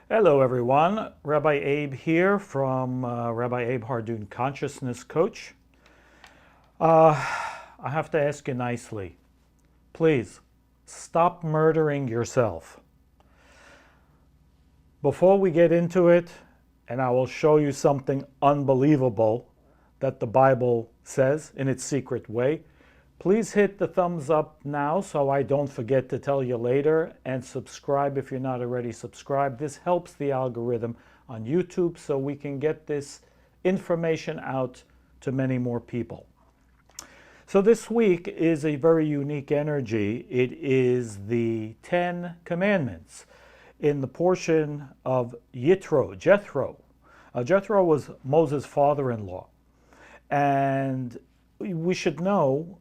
Hello, everyone. Rabbi Abe here from Rabbi Abe Hardoon Consciousness Coach. I have to ask you nicely, please stop murdering yourself. Before we get into it, and I will show you something unbelievable that the Bible says in its secret way, please hit the thumbs up now so I don't forget to tell you later, and subscribe if you're not already subscribed. This helps the algorithm on YouTube so we can get this information out to many more people. So this week is a very unique energy. It is the 10 Commandments in the portion of Jethro. Jethro was Moses' father-in-law. And we should know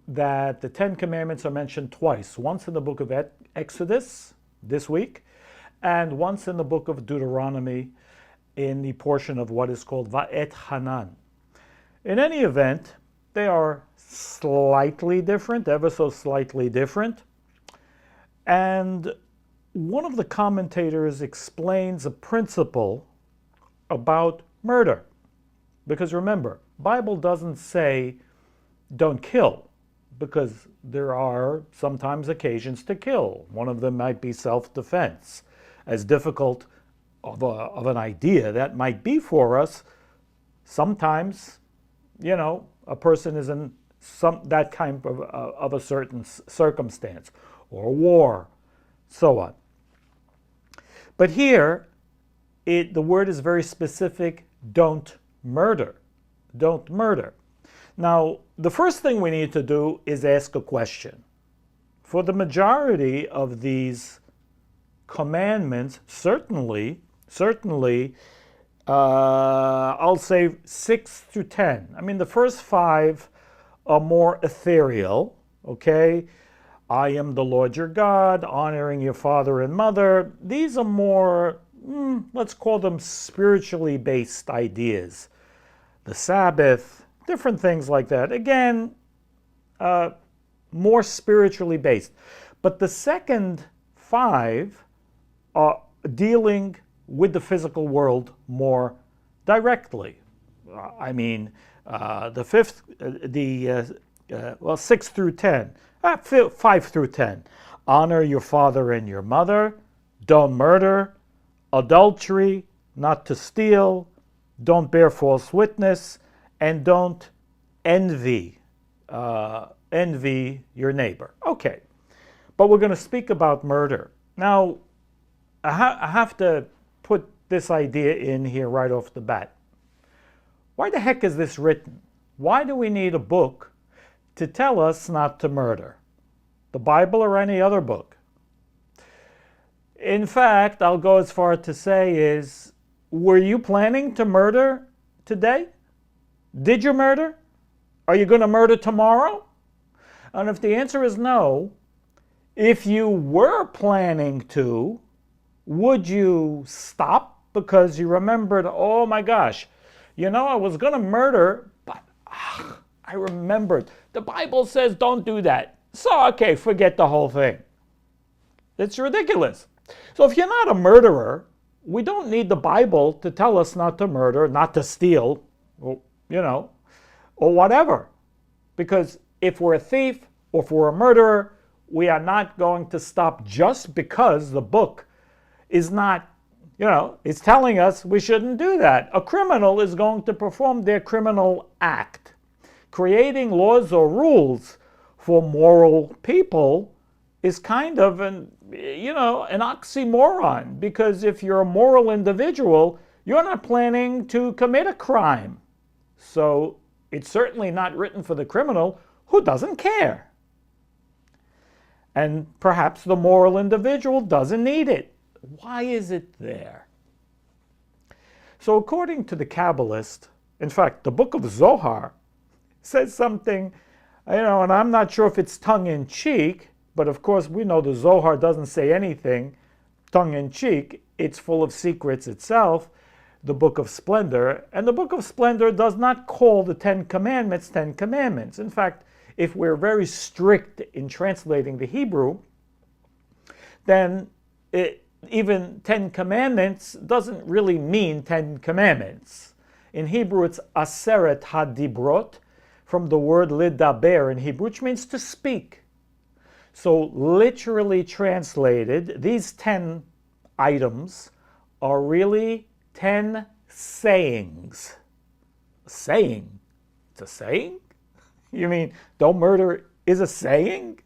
that the 10 Commandments are mentioned twice. Once in the book of Exodus this week, and once in the book of Deuteronomy in the portion of what is called Va'et Hanan. In any event, they are slightly different, ever so slightly different. And one of the commentators explains a principle about murder. Because remember, Bible doesn't say don't kill, because there are sometimes occasions to kill. One of them might be self-defense. As difficult of an idea that might be for us, sometimes, a person is in that kind of a certain circumstance, or war, so on. But here, the word is very specific, don't murder. Don't murder. Now, the first thing we need to do is ask a question. For the majority of these commandments, certainly, I'll say 6 through 10. I mean, the first 5 are more ethereal, okay? I am the Lord your God, honoring your father and mother. These are more, let's call them spiritually based ideas. The Sabbath, different things like that. Again, more spiritually based. But the second 5 are dealing with the physical world more directly. The fifth, 6 through 10, 5 through 10. Honor your father and your mother. Don't murder. Adultery, not to steal. Don't bear false witness, and don't envy your neighbor. Okay, but we're going to speak about murder. Now, I have to put this idea in here right off the bat. Why the heck is this written? Why do we need a book to tell us not to murder? The Bible or any other book? In fact, I'll go as far to say is, were you planning to murder today? Did you murder? Are you going to murder tomorrow? And if the answer is no, if you were planning to, would you stop because you remembered, oh my gosh, I was going to murder, but I remembered. The Bible says don't do that. So, okay, forget the whole thing. It's ridiculous. So if you're not a murderer, we don't need the Bible to tell us not to murder, not to steal, or whatever. Because if we're a thief or if we're a murderer, we are not going to stop just because the book is not, it's telling us we shouldn't do that. A criminal is going to perform their criminal act. Creating laws or rules for moral people is kind of an oxymoron, because if you're a moral individual, you're not planning to commit a crime. So it's certainly not written for the criminal who doesn't care. And perhaps the moral individual doesn't need it. Why is it there? So according to the Kabbalist, in fact, the book of Zohar says something, and I'm not sure if it's tongue-in-cheek, but of course we know the Zohar doesn't say anything tongue-in-cheek. It's full of secrets itself, the Book of Splendor. And the Book of Splendor does not call the 10 Commandments 10 Commandments. In fact, if we're very strict in translating the Hebrew, then even 10 commandments doesn't really mean 10 commandments. In Hebrew, it's aseret hadibrot, from the word lidaber in Hebrew, which means to speak. So literally translated, these 10 items are really 10 sayings. A saying? It's a saying? You mean don't murder is a saying?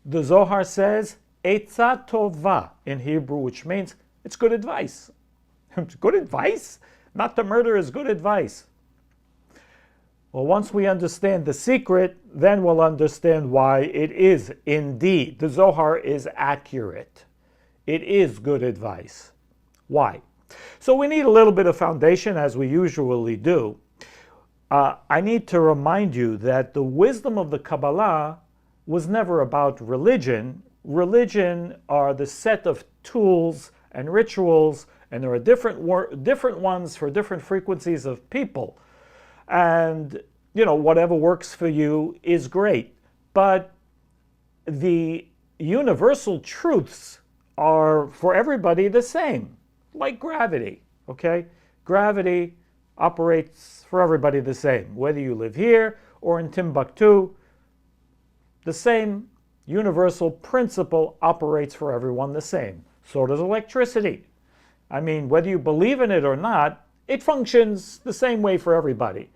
The Zohar says, Eitzah tova in Hebrew, which means it's good advice. It's good advice? Not to murder is good advice. Well, once we understand the secret, then we'll understand why it is indeed. The Zohar is accurate. It is good advice. Why? So we need a little bit of foundation, as we usually do. I need to remind you that the wisdom of the Kabbalah was never about religion. Religion are the set of tools and rituals, and there are different ones for different frequencies of people. And, whatever works for you is great. But the universal truths are for everybody the same, like gravity, okay? Gravity operates for everybody the same, whether you live here or in Timbuktu. The same universal principle operates for everyone the same. So does electricity. I mean, whether you believe in it or not, it functions the same way for everybody.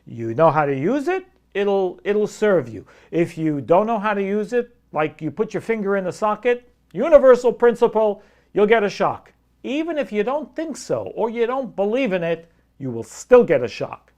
You know how to use it, it'll serve you. If you don't know how to use it, like you put your finger in the socket, universal principle, you'll get a shock. Even if you don't think so or you don't believe in it, you will still get a shock.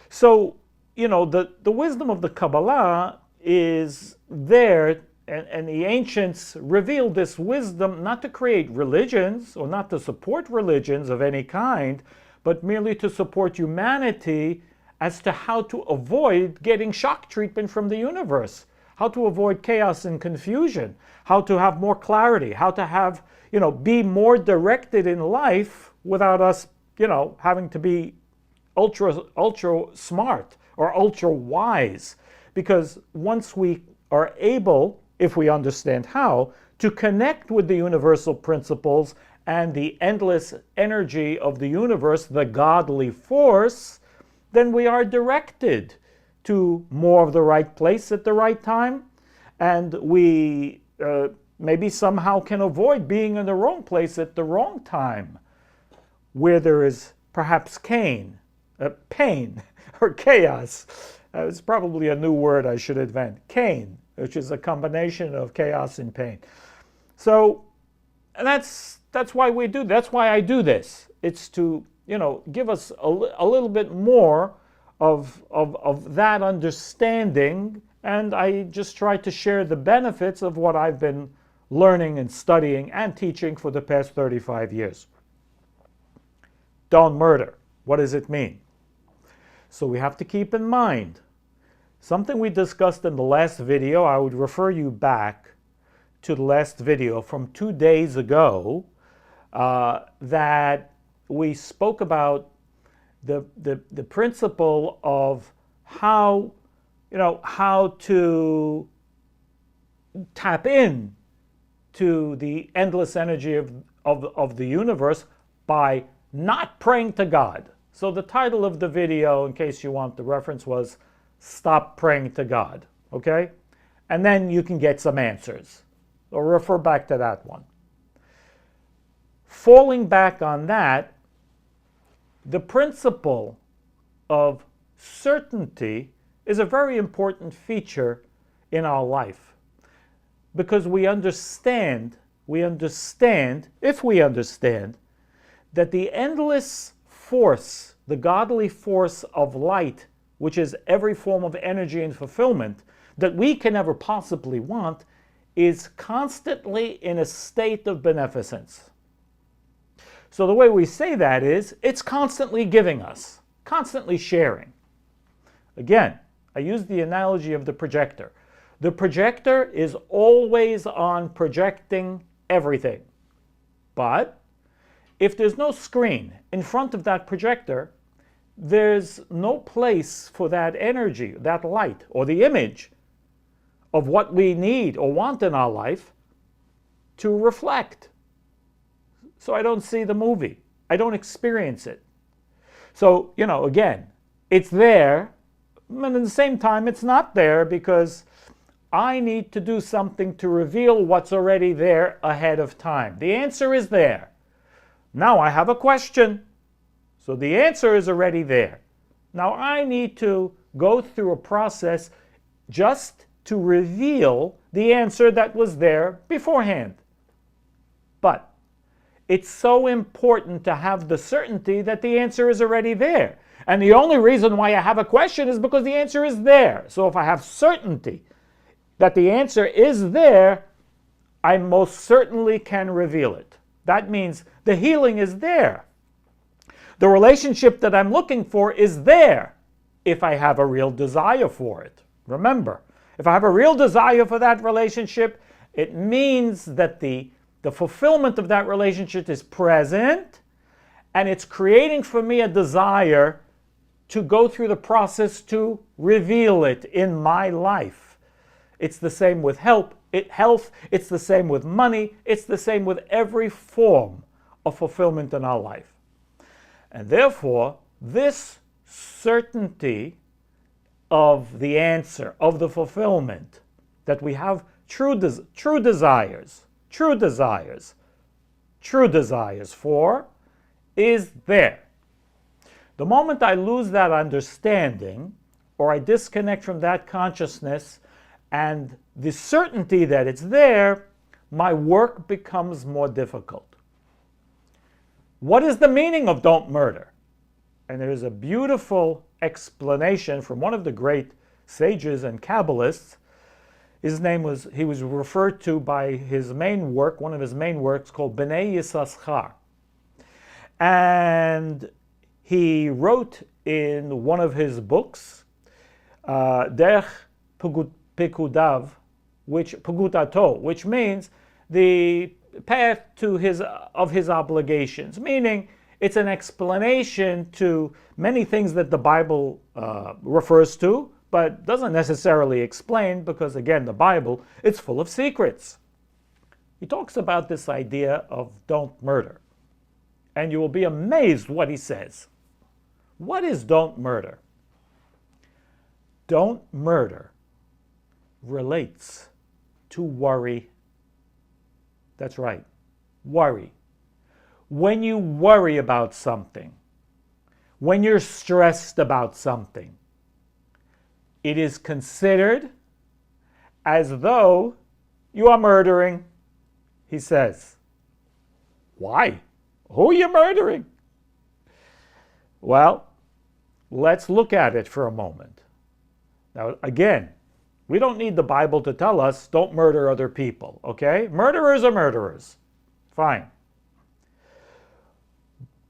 So, the wisdom of the Kabbalah is there, and the ancients revealed this wisdom not to create religions or not to support religions of any kind, but merely to support humanity as to how to avoid getting shock treatment from the universe, how to avoid chaos and confusion, how to have more clarity, how to have, be more directed in life without us, having to be ultra smart or ultra wise. Because once we are able, if we understand how, to connect with the universal principles and the endless energy of the universe, the godly force, then we are directed to more of the right place at the right time, and we maybe somehow can avoid being in the wrong place at the wrong time, where there is perhaps pain, or chaos. It's probably a new word I should invent. Cain, which is a combination of chaos and pain. So that's why we do. That's why I do this. It's to give us a little bit more of that understanding, and I just try to share the benefits of what I've been learning and studying and teaching for the past 35 years. Don't murder. What does it mean? So we have to keep in mind something we discussed in the last video. I would refer you back to the last video from 2 days ago, that we spoke about the principle of how to tap in to the endless energy of the universe by not praying to God. So the title of the video, in case you want the reference, was Stop Praying to God, okay? And then you can get some answers. Or refer back to that one. Falling back on that, the principle of certainty is a very important feature in our life, because we understand, if we understand, that the endless force, the godly force of light, which is every form of energy and fulfillment that we can ever possibly want, is constantly in a state of beneficence. So the way we say that is, it's constantly giving us, constantly sharing. Again, I use the analogy of the projector. The projector is always on projecting everything. But if there's no screen in front of that projector, there's no place for that energy, that light, or the image of what we need or want in our life to reflect. So I don't see the movie. I don't experience it. So, again, it's there, and at the same time, it's not there because I need to do something to reveal what's already there ahead of time. The answer is there. Now I have a question. So the answer is already there. Now I need to go through a process just to reveal the answer that was there beforehand. But it's so important to have the certainty that the answer is already there. And the only reason why I have a question is because the answer is there. So if I have certainty that the answer is there, I most certainly can reveal it. That means the healing is there. The relationship that I'm looking for is there if I have a real desire for it. Remember, if I have a real desire for that relationship, it means that the fulfillment of that relationship is present, and it's creating for me a desire to go through the process to reveal it in my life. It's the same with health, it's the same with money, it's the same with every form of fulfillment in our life. And therefore, this certainty of the answer, of the fulfillment, that we have true desires for, is there. The moment I lose that understanding, or I disconnect from that consciousness and the certainty that it's there, my work becomes more difficult. What is the meaning of don't murder? And there's a beautiful explanation from one of the great sages and Kabbalists. He was referred to by his main work, one of his main works called Bnei Yissaschar. And he wrote in one of his books, Derech Pekudav, which means the path to his obligations, meaning it's an explanation to many things that the Bible refers to, but doesn't necessarily explain, because again, the Bible, it's full of secrets. He talks about this idea of don't murder, and you will be amazed what he says. What is don't murder? Don't murder relates to worry. That's right, worry. When you worry about something, when you're stressed about something, it is considered as though you are murdering, he says. Why? Who are you murdering? Well, let's look at it for a moment. Now, again, we don't need the Bible to tell us don't murder other people, okay? Murderers are murderers. Fine.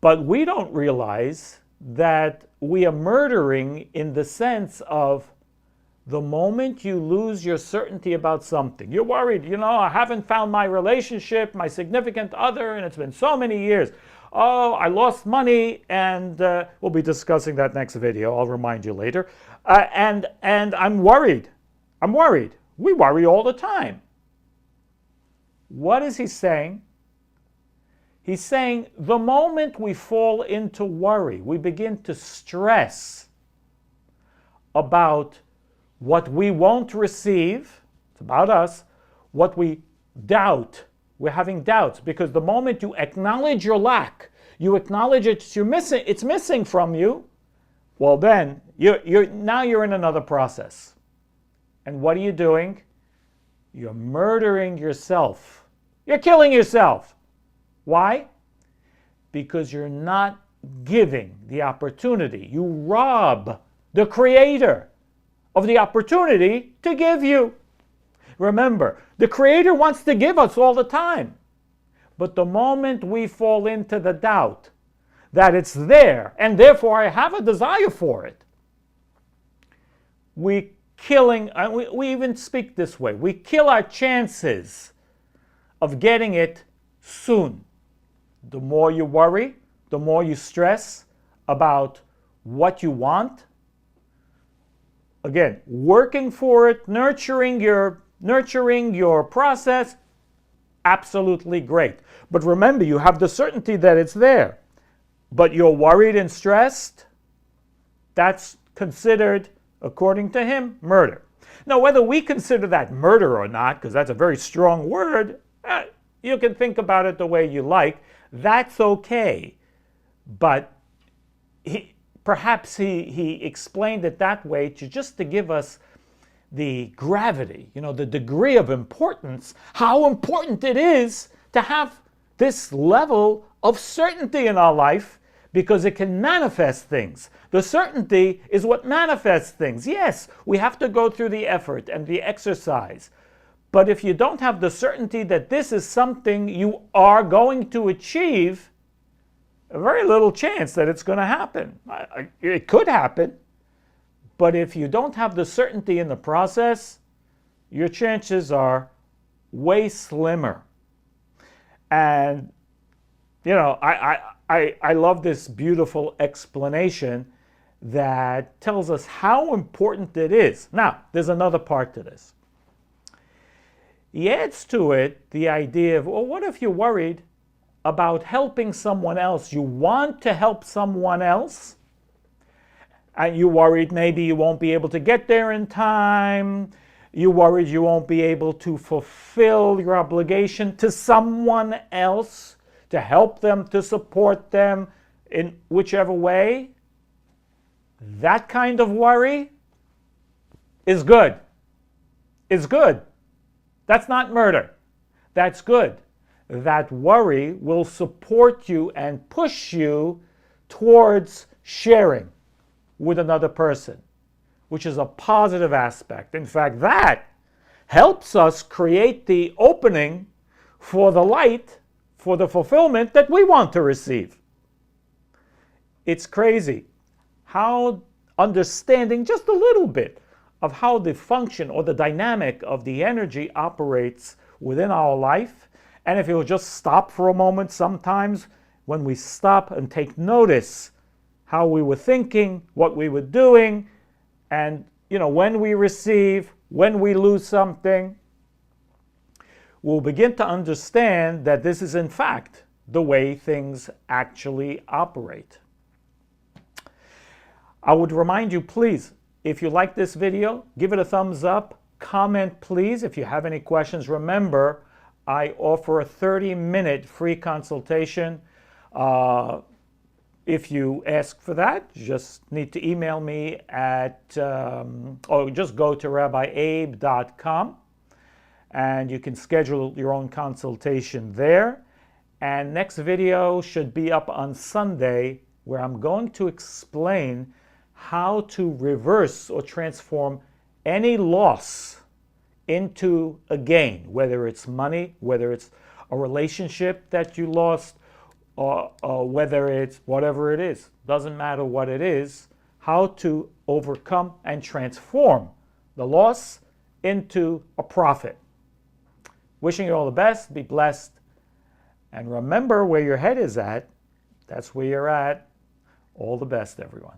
But we don't realize that we are murdering in the sense of the moment you lose your certainty about something. You're worried, I haven't found my relationship, my significant other, and it's been so many years. Oh, I lost money, and we'll be discussing that next video. I'll remind you later. And I'm worried. I'm worried. We worry all the time. What is he saying? He's saying the moment we fall into worry, we begin to stress about what we won't receive, it's about us, what we doubt. We're having doubts, because the moment you acknowledge your lack, you acknowledge it's missing from you, well then, now you're in another process. And what are you doing? You're murdering yourself. You're killing yourself. Why? Because you're not giving the opportunity. You rob the Creator of the opportunity to give you. Remember, the Creator wants to give us all the time. But the moment we fall into the doubt that it's there, and therefore I have a desire for it, we even speak this way, we kill our chances of getting it soon. The more you worry, the more you stress about what you want. Again, working for it, nurturing your process, absolutely great. But remember, you have the certainty that it's there. But you're worried and stressed, that's considered, according to him, murder. Now, whether we consider that murder or not, because that's a very strong word, you can think about it the way you like. That's okay. But perhaps he explained it that way just to give us the gravity, the degree of importance, how important it is to have this level of certainty in our life, because it can manifest things. The certainty is what manifests things. Yes, we have to go through the effort and the exercise. But if you don't have the certainty that this is something you are going to achieve, a very little chance that it's going to happen. It could happen, but if you don't have the certainty in the process, your chances are way slimmer. And, I love this beautiful explanation that tells us how important it is. Now, there's another part to this. He adds to it the idea of, well, what if you're worried about helping someone else? You want to help someone else, and you're worried maybe you won't be able to get there in time. You're worried you won't be able to fulfill your obligation to someone else, to help them, to support them in whichever way. That kind of worry is good. It's good. That's not murder. That's good. That worry will support you and push you towards sharing with another person, which is a positive aspect. In fact, that helps us create the opening for the light, for the fulfillment that we want to receive. It's crazy how understanding just a little bit of how the function or the dynamic of the energy operates within our life. And if you'll just stop for a moment, sometimes when we stop and take notice how we were thinking, what we were doing, and when we receive, when we lose something, we'll begin to understand that this is in fact the way things actually operate. I would remind you, please, if you like this video, give it a thumbs up. Comment, please, if you have any questions. Remember, I offer a 30-minute free consultation. If you ask for that, you just need to email me at, or just go to rabbieabe.com, and you can schedule your own consultation there. And next video should be up on Sunday, where I'm going to explain how to reverse or transform any loss into a gain, whether it's money, whether it's a relationship that you lost, or whether it's whatever it is. Doesn't matter what it is, how to overcome and transform the loss into a profit. Wishing you all the best, be blessed, and remember, where your head is at, that's where you're at. All the best, everyone.